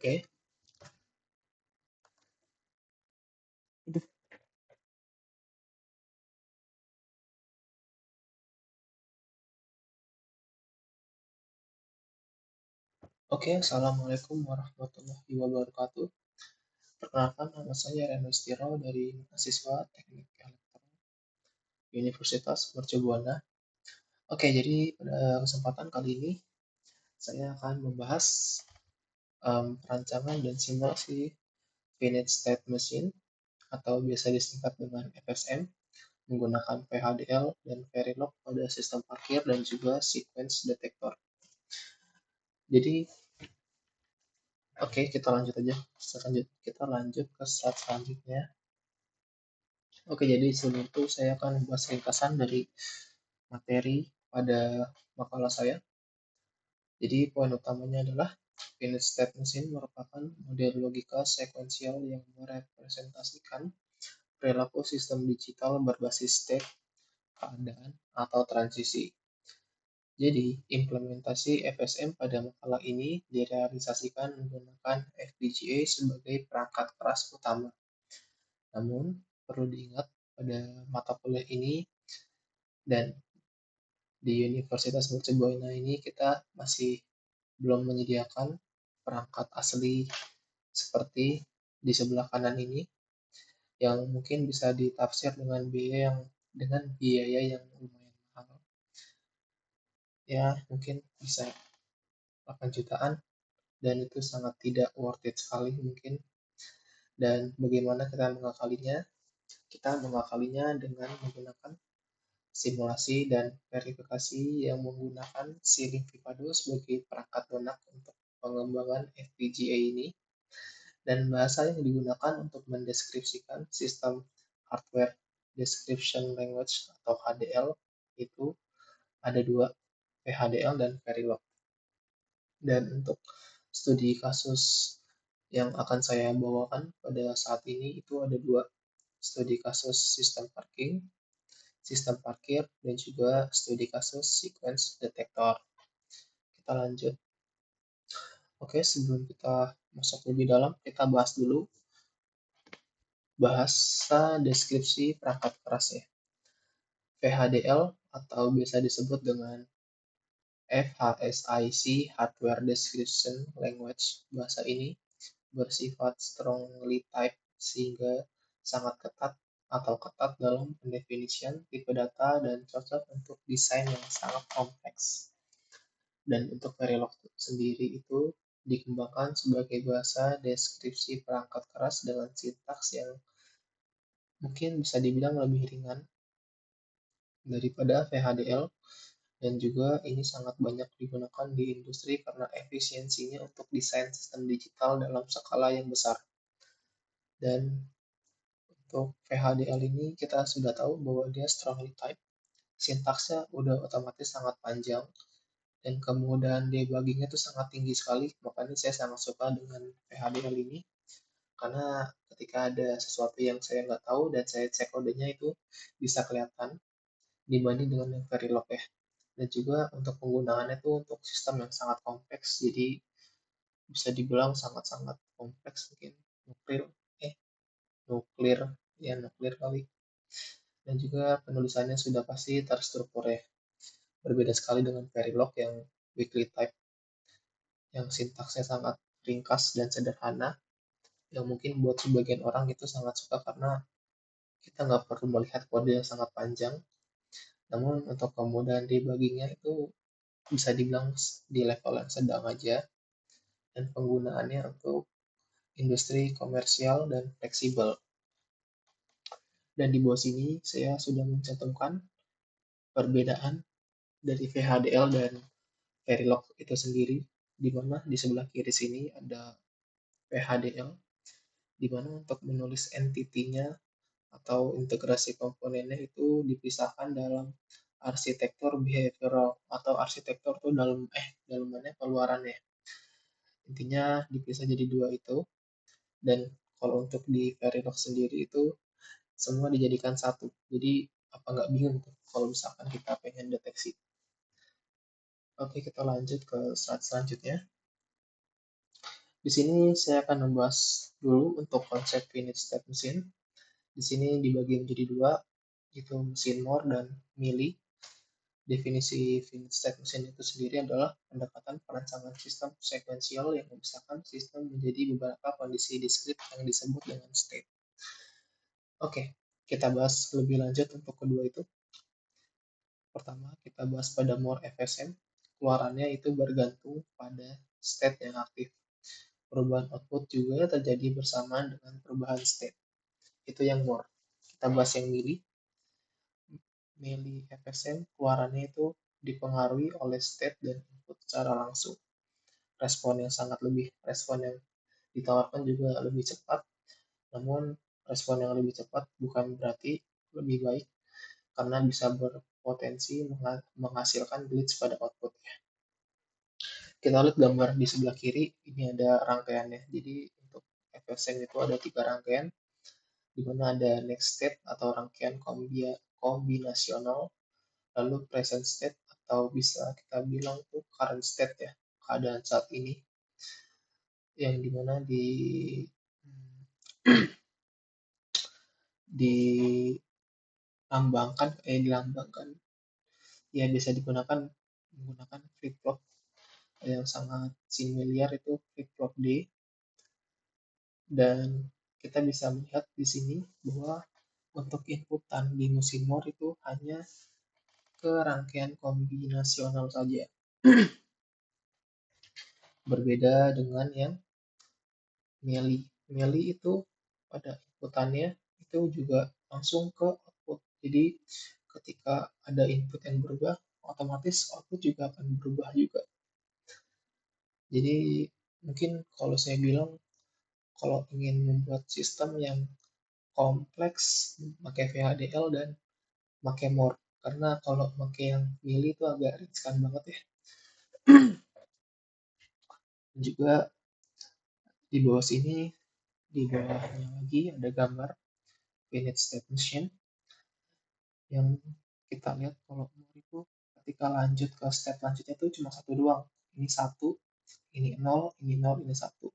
Oke, Assalamualaikum warahmatullahi wabarakatuh. Perkenalkan, nama saya Reno Stiro dari mahasiswa Teknik Elektro Universitas Mercubuana. Oke, jadi pada kesempatan kali ini saya akan membahas perancangan dan simulasi Finite State Machine atau biasa disingkat dengan FSM menggunakan PHDL dan Verilog pada sistem parkir dan juga sequence detector. Jadi, oke, kita lanjut aja. Kita lanjut ke slide selanjutnya. Oke, jadi sebelum itu saya akan membahas ringkasan dari materi pada makalah saya. Jadi poin utamanya adalah finite state machine merupakan model logika sekuensial yang merepresentasikan perilaku sistem digital berbasis state, keadaan, atau transisi. Jadi, implementasi FSM pada makalah ini direalisasikan menggunakan FPGA sebagai perangkat keras utama. Namun, perlu diingat pada mata kuliah ini dan di Universitas Mercubuana ini kita masih belum menyediakan perangkat asli seperti di sebelah kanan ini yang mungkin bisa ditafsir dengan biaya yang lumayan mahal. Ya, mungkin bisa 8 jutaan dan itu sangat tidak worth it sekali mungkin. Dan bagaimana kita mengakalinya? Kita mengakalinya dengan menggunakan simulasi dan verifikasi yang menggunakan Siring Vivado sebagai perangkat lunak untuk pengembangan FPGA ini, dan bahasa yang digunakan untuk mendeskripsikan sistem hardware description language atau HDL itu ada dua, VHDL dan Verilog. Dan untuk studi kasus yang akan saya bawakan pada saat ini itu ada dua, studi kasus sistem parkir, dan juga studi kasus sequence detector. Kita lanjut. Oke, sebelum kita masuk lebih dalam, kita bahas dulu bahasa deskripsi perangkat keras ya. VHDL atau biasa disebut dengan FHSIC Hardware Description Language. Bahasa ini bersifat strongly typed sehingga sangat ketat dalam pendefinisian tipe data dan cocok untuk desain yang sangat kompleks. Dan untuk Verilog sendiri itu dikembangkan sebagai bahasa deskripsi perangkat keras dengan sintaks yang mungkin bisa dibilang lebih ringan daripada VHDL, dan juga ini sangat banyak digunakan di industri karena efisiensinya untuk desain sistem digital dalam skala yang besar. Dan untuk VHDL ini kita sudah tahu bahwa dia strongly typed, sintaksnya udah otomatis sangat panjang, dan kemudahan debuggingnya itu sangat tinggi sekali. Makanya saya sangat suka dengan VHDL ini, karena ketika ada sesuatu yang saya nggak tahu dan saya cek kodenya itu bisa kelihatan dibanding dengan yang Verilog ya. Dan juga untuk penggunaannya itu untuk sistem yang sangat kompleks, jadi bisa dibilang sangat-sangat kompleks, mungkin nuklir eh nuklir nuklir kali. Dan juga penulisannya sudah pasti terstruktur ya, berbeda sekali dengan Verilog yang weakly type, yang sintaksnya sangat ringkas dan sederhana, yang mungkin buat sebagian orang itu sangat suka karena kita nggak perlu melihat kode yang sangat panjang. Namun untuk kemudahan debuggingnya itu bisa dibilang di level yang sedang aja, dan penggunaannya untuk industri komersial dan fleksibel. Dan di bawah sini saya sudah mencantumkan perbedaan dari VHDL dan Verilog itu sendiri, di mana di sebelah kiri sini ada VHDL, di mana untuk menulis entity-nya atau integrasi komponennya itu dipisahkan dalam arsitektur behavioral atau arsitektur itu dalamannya keluarannya. Intinya dipisah jadi dua itu. Dan kalau untuk di Verilog sendiri itu semua dijadikan satu. Jadi apa nggak bingung tuh kalau misalkan kita pengen deteksi. Oke, kita lanjut ke slide selanjutnya. Di sini saya akan membahas dulu untuk konsep finite state machine. Di sini dibagi menjadi dua, yaitu mesin Moore dan Mealy. Definisi finite state machine itu sendiri adalah pendekatan perancangan sistem sekuensial yang memisahkan sistem menjadi beberapa kondisi diskrit yang disebut dengan state. Oke, kita bahas lebih lanjut untuk kedua itu. Pertama, kita bahas pada Moore FSM. Keluarannya itu bergantung pada state yang aktif. Perubahan output juga terjadi bersamaan dengan perubahan state. Itu yang Moore. Kita bahas yang Mealy. Mealy FSM keluarannya itu dipengaruhi oleh state dan input secara langsung. Respon yang ditawarkan juga lebih cepat, namun respon yang lebih cepat bukan berarti lebih baik karena bisa berpotensi menghasilkan glitch pada outputnya. Kita lihat gambar di sebelah kiri, ini ada rangkaiannya. Jadi untuk FSM itu ada 3 rangkaian, di mana ada next state atau rangkaian kombinasional, lalu present state atau bisa kita bilang itu current state ya, keadaan saat ini, yang dimana dilambangkan ya bisa digunakan menggunakan flip flop yang sangat similar itu flip flop D, dan kita bisa melihat di sini bahwa untuk inputan di mesin Moore itu hanya ke rangkaian kombinasional saja. Berbeda dengan yang Mealy. Mealy itu pada inputannya itu juga langsung ke output. Jadi ketika ada input yang berubah, otomatis output juga akan berubah juga. Jadi mungkin kalau saya bilang kalau ingin membuat sistem yang kompleks pakai VHDL dan pakai More, karena kalau pakai yang Mealy itu agak riskan banget ya. Dan juga di bawah sini, di bawahnya lagi ada gambar finite state machine yang kita lihat kalau More itu ketika lanjut ke step lanjutnya itu cuma satu doang. Ini satu, ini nol, ini nol, ini satu.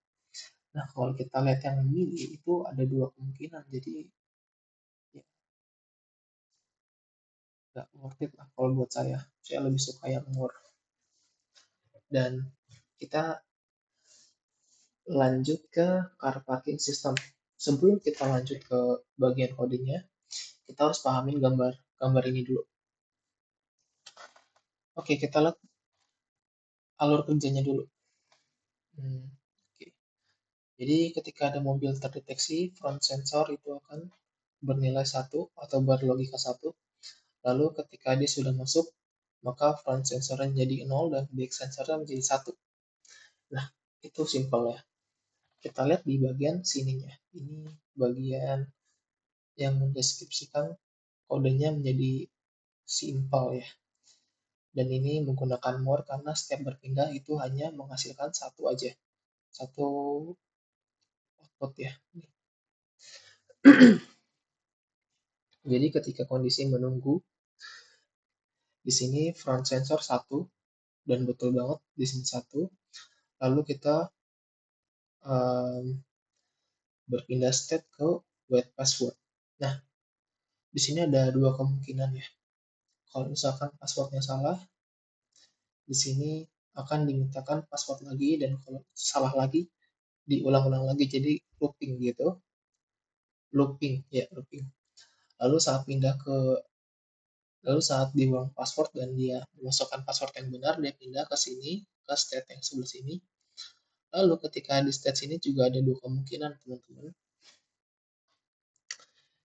Nah, kalau kita lihat yang Mealy itu ada 2 kemungkinan, jadi ya nggak worth it lah kalau buat saya. Saya lebih suka yang More. Dan kita lanjut ke car parking system. Sebelum kita lanjut ke bagian codingnya, kita harus pahamin gambar ini dulu. Oke, kita lihat alur kerjanya dulu. Oke. Jadi ketika ada mobil terdeteksi, front sensor itu akan bernilai 1 atau berlogika 1. Lalu ketika dia sudah masuk, maka front sensornya menjadi 0 dan back sensornya menjadi 1. Nah, itu simpel ya. Kita lihat di bagian sininya. Ini bagian yang mendeskripsikan kodenya menjadi simpel ya. Dan ini menggunakan more karena setiap berpindah itu hanya menghasilkan satu aja. Satu output ya. Jadi ketika kondisi menunggu, di sini front sensor 1 dan betul banget di sini 1. Lalu kita berpindah state ke wait password. Nah, di sini ada 2 kemungkinan ya. Kalau misalkan passwordnya salah, di sini akan dimintakan password lagi, dan kalau salah lagi diulang-ulang lagi, jadi looping gitu. Looping. Lalu saat pindah ke Lalu saat diulang password dan dia memasukkan password yang benar, dia pindah ke sini, ke state yang sebelah sini. Lalu ketika di state sini juga ada 2 kemungkinan teman-teman.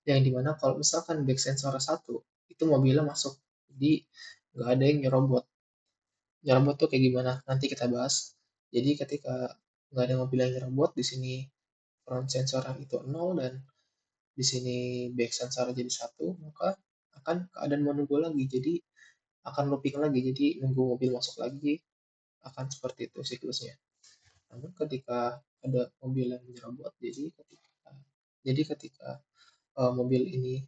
Yang dimana kalau misalkan back sensor 1, itu mobilnya masuk. Jadi nggak ada yang nyerobot. Nyerobot tuh kayak gimana? Nanti kita bahas. Jadi ketika nggak ada mobil yang nyerobot, di sini front sensor itu 0 dan di sini back sensor jadi 1, maka akan keadaan menunggu lagi. Jadi akan looping lagi. Jadi nunggu mobil masuk lagi, akan seperti itu siklusnya. Namun ketika ada mobil yang menyerobot, jadi ketika mobil ini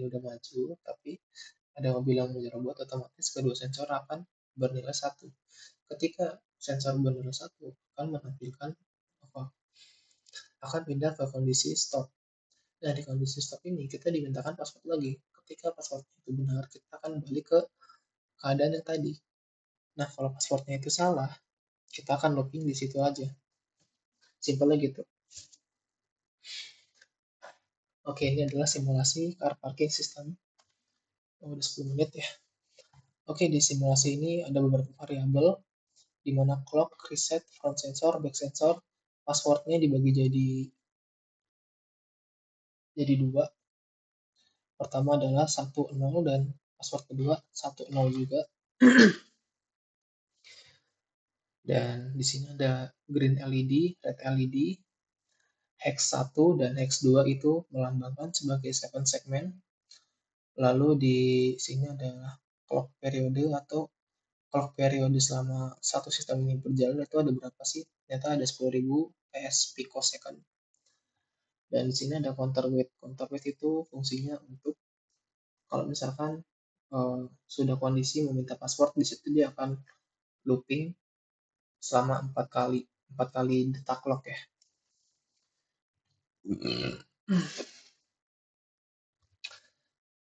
udah maju, tapi ada mobil yang menyerobot, otomatis kedua sensor akan bernilai 1. Ketika sensor bernilai 1 akan menampilkan akan pindah ke kondisi stop. Nah, di kondisi stop ini kita dimintakan password lagi. Ketika password itu benar, kita akan balik ke keadaan yang tadi. Nah, kalau passwordnya itu salah, kita akan looping di situ aja. Simpelnya gitu. Oke, ini adalah simulasi car parking system. Oh, udah 10 menit ya. Oke, di simulasi ini ada beberapa variabel di mana clock, reset, front sensor, back sensor, passwordnya dibagi jadi dua. Pertama adalah 10 dan password kedua 10 juga. Dan di sini ada green LED, red LED, hex 1 dan hex 2 itu melambangkan sebagai 7 segmen. Lalu di sini ada clock periode atau clock periode selama satu sistem ini berjalan itu ada berapa sih? Ternyata ada 10.000 PS picosecond. Dan di sini ada counter weight. Counter weight itu fungsinya untuk kalau misalkan sudah kondisi meminta password, di situ dia akan looping selama 4 kali detak clock ya.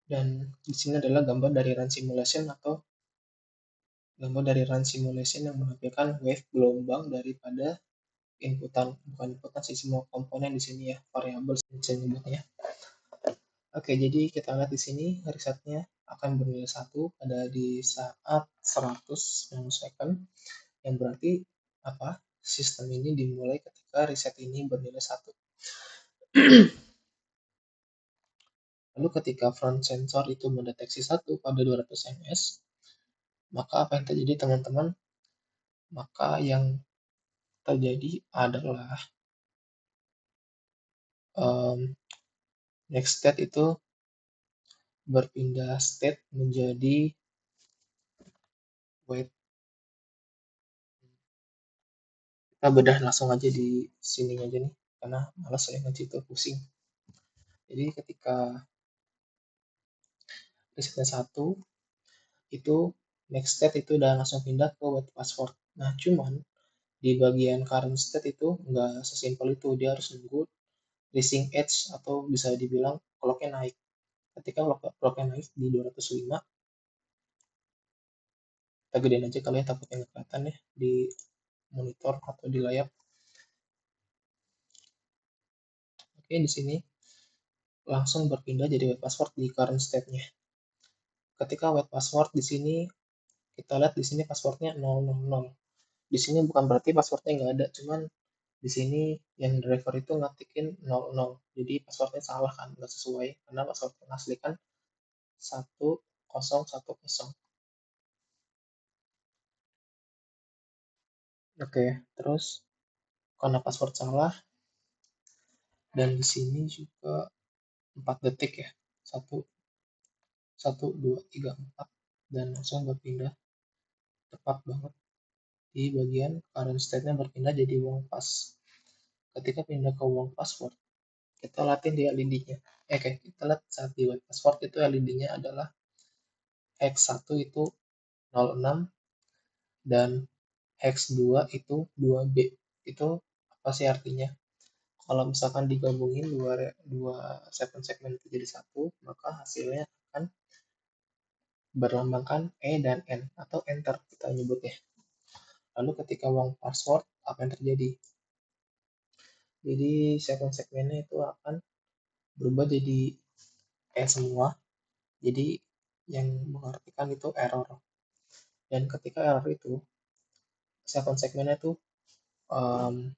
Dan di sini adalah gambar dari run simulation atau gambar dari run simulation yang menampilkan wave gelombang daripada inputan, bukan inputan sih, semua komponen di sini ya, variabel saya nyebutnya. Oke, jadi kita lihat di sini resetnya akan bernilai 1 pada di saat 100 nanosecond, yang berarti apa? Sistem ini dimulai ketika reset ini bernilai 1. Lalu ketika front sensor itu mendeteksi 1 pada 200 ms, maka apa yang terjadi teman-teman? Maka yang terjadi adalah next state itu berpindah state menjadi wait. Kita bedah langsung aja di sini aja nih, karena malas saya ngaji itu pusing. Jadi ketika resetnya 1, itu next state itu udah langsung pindah ke wait password. Nah, cuman di bagian current state itu nggak sesimpel itu, dia harus nunggu rising edge atau bisa dibilang clocknya naik. Ketika clocknya naik di 205, kita gedein aja kalian takutnya nggak kelihatan ya di monitor atau di layar. Oke, di sini langsung berpindah jadi web password di current state-nya. Ketika web password di sini, kita lihat di sini passwordnya 000. Di sini bukan berarti passwordnya nggak ada, cuman di sini yang driver itu ngatikin 00. Jadi passwordnya salah kan, nggak sesuai, karena password yang asli kan 1010. Oke, terus karena password salah, dan di sini juga 4 detik ya, 1, 1, 2, 3, 4, dan langsung berpindah tepat banget di bagian current state-nya, berpindah jadi uang pas. Ketika pindah ke uang password, kita latih di LED-nya. Oke, kita lihat saat di web password itu LED-nya adalah X1 itu 06 dan X2 itu 2B. Itu apa sih artinya? Kalau misalkan digabungin dua segmen itu jadi satu, maka hasilnya akan berlambangkan E dan N atau enter kita nyebutnya. Lalu ketika uang password, apa yang terjadi? Jadi segmen-segmennya itu akan berubah jadi E semua. Jadi yang mengartikan itu error. Dan ketika error itu, segmennya itu um,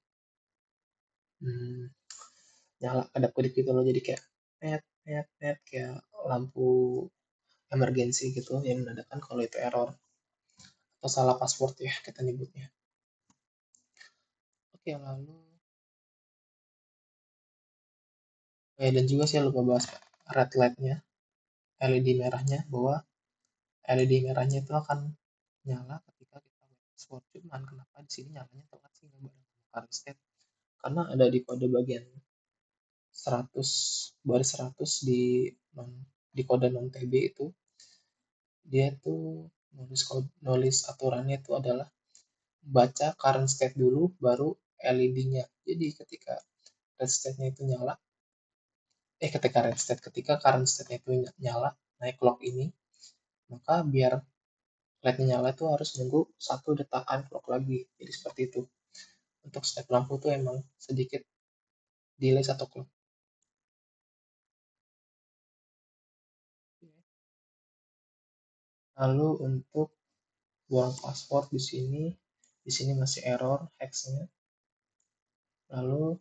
nyala kedap kedip gitu loh, jadi kayak net net net kayak lampu emergency gitu yang menandakan kalau itu error atau salah password ya kita nyebutnya. Oke, lalu dan juga saya lupa bahas red light-nya, LED merahnya, bahwa LED merahnya itu akan nyala ketika kita password. Cuman kenapa di sini nyalanya telat sih, nggak bareng sama current state, karena ada di kode bagian 100 baris 100 di kode non TB itu, dia tuh nulis aturannya itu adalah baca current state dulu baru LED-nya. Jadi ketika red state-nya itu nyala, ketika current state-nya itu nyala, naik clock ini, maka biar LED-nya nyala itu harus nunggu satu detakan clock lagi. Jadi seperti itu. Untuk step lampu itu emang sedikit delay satu clock. Lalu untuk buang password di sini masih error hex-nya. Lalu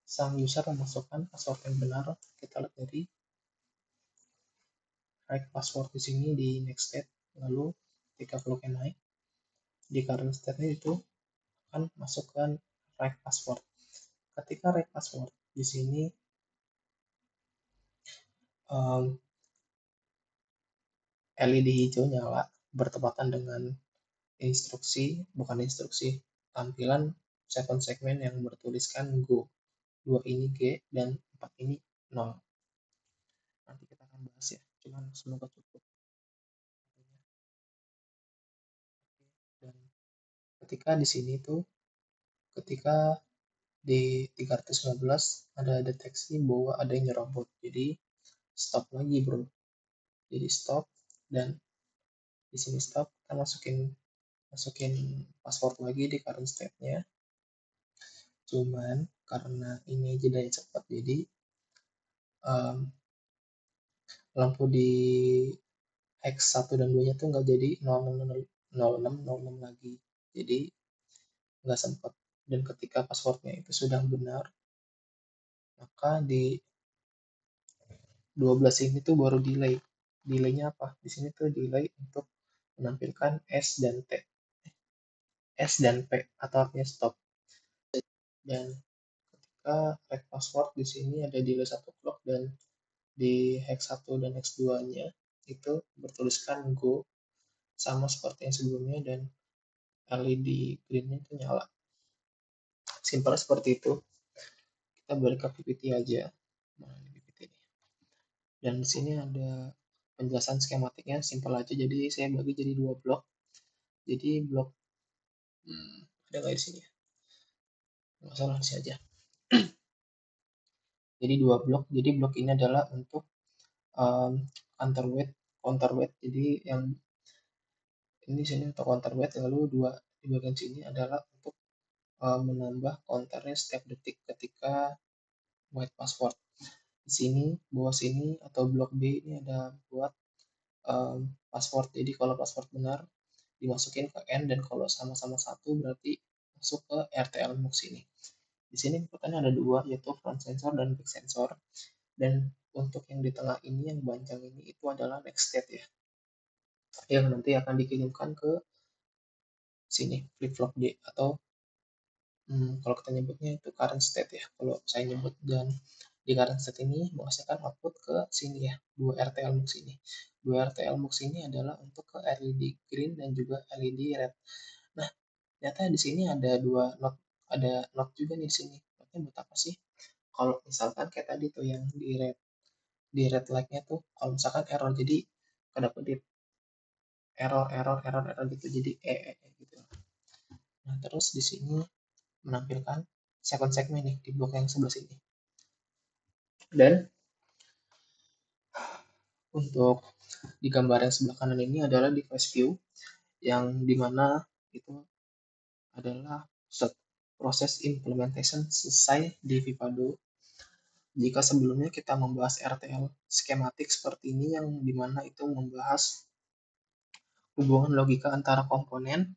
sang user memasukkan password yang benar. Kita lihat dari write password di sini di next state. Lalu ketika clock-nya naik, di current state-nya itu akan masukkan write password. Ketika write password di sini LED hijau nyala bertepatan dengan tampilan second segment yang bertuliskan go. 2 ini G dan 4 ini 0. Nanti kita akan bahas ya, cuman semoga cukup. Dan ketika di sini tuh, ketika di 315 ada deteksi bahwa ada yang nyerobot, jadi stop lagi bro. Jadi stop, dan di sini stop, kita masukin password lagi di current state-nya. Cuman karena ini jedanya cepat, jadi lampu di X 1 dan 2 nya tuh nggak jadi 0606 lagi, jadi nggak sempat. Dan ketika passwordnya itu sudah benar, maka di 12 ini tuh baru delaynya apa, di sini tuh delay untuk menampilkan S dan P atau artinya stop. Dan ketika write password di sini ada delay 1 clock, dan di hex 1 dan hex 2 nya itu bertuliskan go sama seperti yang sebelumnya, dan LED green-nya itu nyala. Simpelnya seperti itu. Kita balik ke PPT aja. Nah, ini PPT ini. Dan di sini ada penjelasan skematiknya, simpel aja. Jadi saya bagi jadi 2 blok. Jadi blok ada nggak di sini ya? Nggak salah, di sini aja. Jadi 2 blok. Jadi blok ini adalah untuk counterweight. Jadi yang ini sini untuk counterweight, lalu di bagian sini adalah untuk menambah counternya setiap detik ketika white password. Di sini bawah sini atau blok B ini ada buat password. Jadi kalau password benar dimasukin ke N, dan kalau sama-sama satu berarti masuk ke RTL mux ini. Di sini inputannya ada dua, yaitu front sensor dan back sensor. Dan untuk yang di tengah ini, yang panjang ini, itu adalah next state ya, yang nanti akan dikirimkan ke sini flip flop D, atau kalau kita nyebutnya itu current state ya, kalau saya nyebut. Dan di current state ini menghasilkan output ke sini ya, 2 RTL mux ini. 2 RTL mux ini adalah untuk ke LED green dan juga LED red. Nah, ternyata di sini ada ada not juga nih di sini. Notnya buat apa sih? Kalau misalkan kayak tadi tuh yang di red light-nya tuh, kalau misalkan error, jadi kedapet di error gitu, jadi gitu. Nah, terus di sini menampilkan second segment nih di blok yang sebelah sini. Dan untuk di gambar yang sebelah kanan ini adalah device view, yang dimana itu adalah proses implementation selesai di Vivado. Jika sebelumnya kita membahas RTL skematik seperti ini, yang dimana itu membahas hubungan logika antara komponen,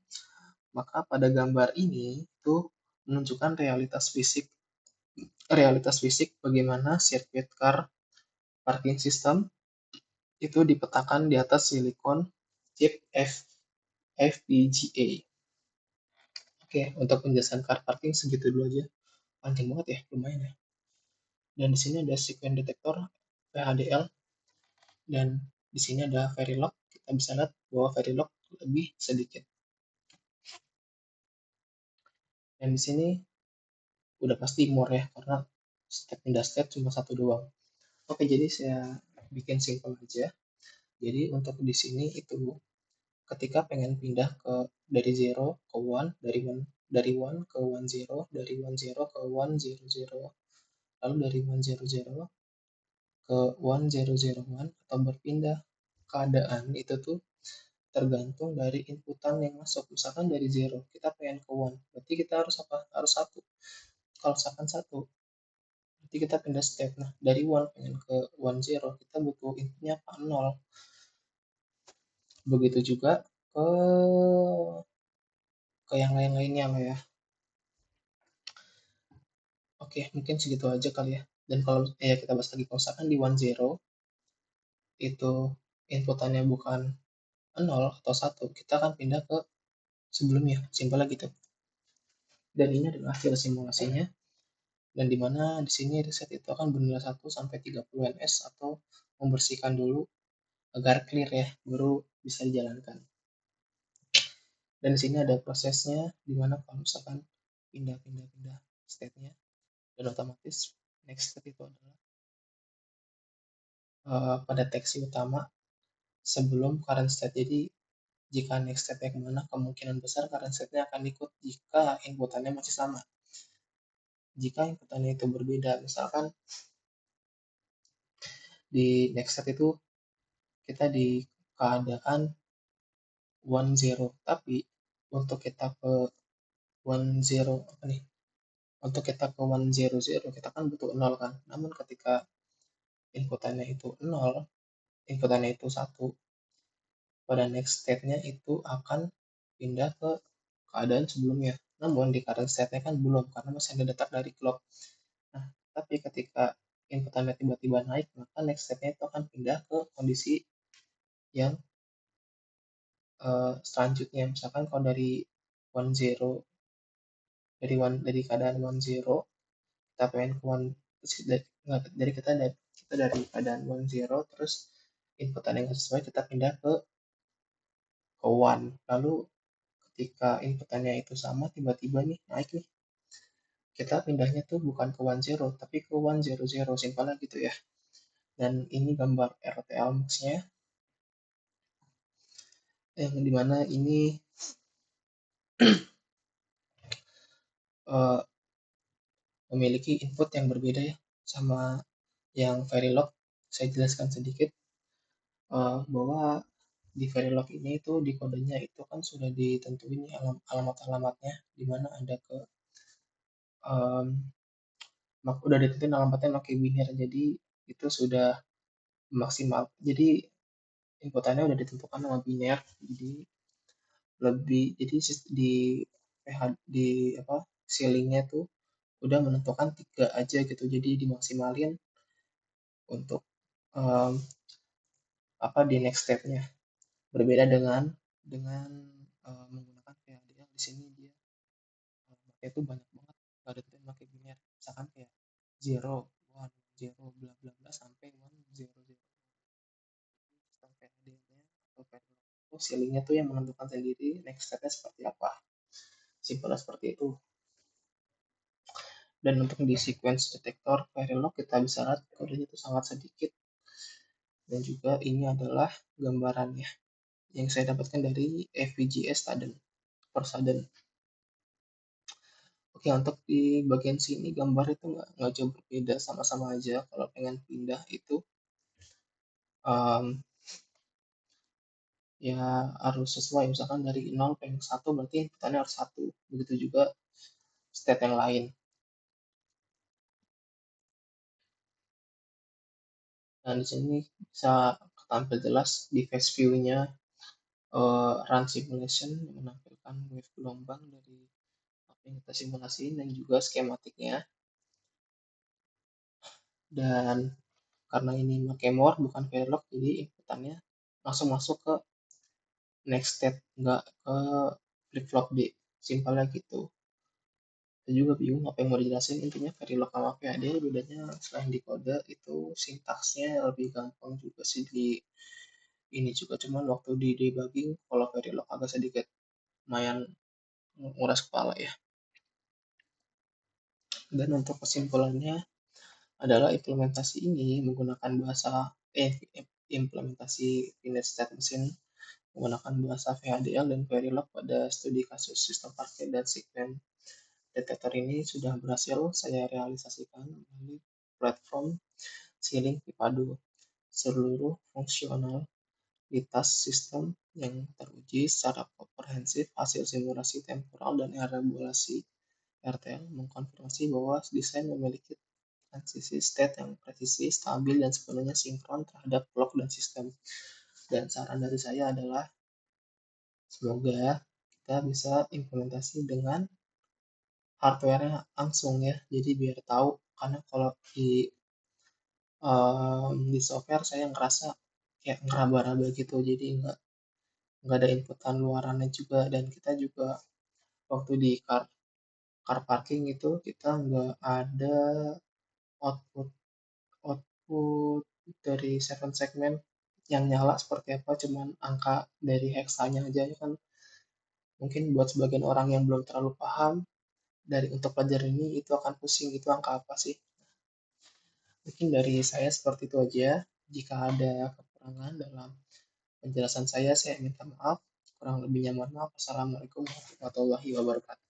maka pada gambar ini itu menunjukkan realitas fisik bagaimana sirkuit car parking system itu dipetakan di atas silikon chip FPGA. Oke, untuk penjelasan car parking segitu dulu aja. Panjang banget ya, lumayan ya. Dan di sini ada sequence detector VHDL, dan di sini ada Verilog. Kita bisa lihat bahwa Verilog lebih sedikit. Dan di sini udah pasti more ya, karena step pindah step cuma satu doang. Oke, jadi saya bikin simple aja. Jadi untuk di sini itu ketika pengen pindah dari 0 ke 1, dari 1 ke 10, dari 10 ke 10, lalu dari 100 ke 1001 atau berpindah keadaan itu tuh tergantung dari inputan yang masuk. Misalkan dari zero kita pengen ke one, berarti kita harus apa? Harus satu. Kalau misalkan satu, berarti kita pindah step. Nah, dari one pengen ke 10, kita butuh inputnya apa? Nol. Begitu juga ke yang lain-lainnya lah ya. Oke, mungkin segitu aja kali ya. Dan kalau ya kita bahas lagi, kalau misalkan di 10 itu inputannya bukan 0 atau satu, kita akan pindah ke sebelumnya, simpel gitu. Dan ini adalah hasil simulasinya, dan di mana di sini reset itu akan bernilai 1 sampai 30 ns atau membersihkan dulu agar clear ya, baru bisa dijalankan. Dan di sini ada prosesnya, di mana kalau misalkan pindah state-nya, dan otomatis next step itu adalah pada deteksi utama sebelum current state. Jadi jika next step-nya kemana, kemungkinan besar current state-nya akan ikut jika inputannya masih sama. Jika inputannya itu berbeda, misalkan di next step itu kita di keadaan 10, tapi untuk kita ke 10 apa nih? Untuk kita ke 100 kita kan butuh 0 kan. Namun ketika inputannya itu 0, inputannya itu 1, pada next state-nya itu akan pindah ke keadaan sebelumnya. Namun di current state-nya kan belum, karena masih ada data dari clock. Nah, tapi ketika inputannya tiba-tiba naik, maka next step-nya itu akan pindah ke kondisi yang selanjutnya. Misalkan kalau dari 10, dari keadaan 10, kita pengen ke one, dari kita dari keadaan 10, terus inputan yang sesuai kita pindah ke one. Lalu ketika inputannya itu sama, tiba-tiba nih naik nih, kita pindahnya tuh bukan ke 10 tapi ke 100, simpelnya gitu ya. Dan ini gambar RTL mux-nya, yang dimana ini uh, memiliki input yang berbeda ya sama yang Verilog. Saya jelaskan sedikit bahwa di Verilog ini itu di kodenya itu kan sudah ditentuin alamat-alamatnya, di mana ada ke um, udah ditentuin alamatnya pakai biner, jadi itu sudah maksimal. Jadi inputannya udah ditentukan sama biner, jadi di PH di apa ceilingnya tuh udah menentukan 3 aja gitu, jadi dimaksimalin untuk um, apa di next stepnya. Berbeda dengan menggunakan VHDL. Di sini dia itu banyak banget, nggak ada tuh yang pakai biner, misalkan kayak 0 1 0 bla bla bla sampai 100. Sistem VHDL-nya atau VHDL ceilingnya tuh yang menentukan sendiri next stepnya seperti apa, simpelnya seperti itu. Dan untuk di sequence detektor Verilog kita bisa lihat kodenya itu sangat sedikit, dan juga ini adalah gambarannya yang saya dapatkan dari FPGA Staden per Staden. Oke, untuk di bagian sini gambar itu nggak jauh berbeda, sama-sama aja. Kalau pengen pindah itu ya harus sesuai, misalkan dari 0 pengen 1 berarti inputannya harus 1. Begitu juga state yang lain. Nah, di sini bisa tampil jelas di face view-nya run simulation yang menampilkan wave gelombang dari apa yang kita simulasi dan juga skematiknya. Dan karena ini pakai more bukan Verilog, jadi inputannya langsung masuk ke next step, nggak ke flip flop B, simpelnya gitu. Saya juga bingung apa yang mau dijelasin, intinya Verilog sama VHD bedanya selain di kode itu sintaksnya lebih gampang juga sih di ini juga, cuman waktu di debugging kalau Verilog agak sedikit lumayan nguras kepala ya. Dan untuk kesimpulannya adalah implementasi ini menggunakan bahasa implementasi finite state machine menggunakan bahasa VHDL dan Verilog pada studi kasus sistem parquet dan sequence detektor ini sudah berhasil saya realisasikan melalui platform Sealing Pipadu. Seluruh fungsionalitas sistem yang teruji secara komprehensif hasil simulasi temporal dan elaborasi RTL mengkonfirmasi bahwa desain memiliki transisi state yang presisi, stabil, dan sepenuhnya sinkron terhadap clock dan sistem. Dan saran dari saya adalah semoga kita bisa implementasi dengan hardware-nya langsung ya. Jadi biar tahu, karena kalau di software saya ngerasa kayak ngeraba-raba gitu, jadi nggak ada inputan luarannya juga, dan kita juga waktu di car car parking itu kita nggak ada output output dari seven segment yang nyala seperti apa, cuman angka dari heksanya aja ya kan. Mungkin buat sebagian orang yang belum terlalu paham dari untuk pelajaran ini itu akan pusing, itu angka apa sih. Mungkin dari saya seperti itu aja. Jika ada kekurangan dalam penjelasan saya minta maaf. Kurang lebihnya mohon maaf. Assalamualaikum warahmatullahi wabarakatuh.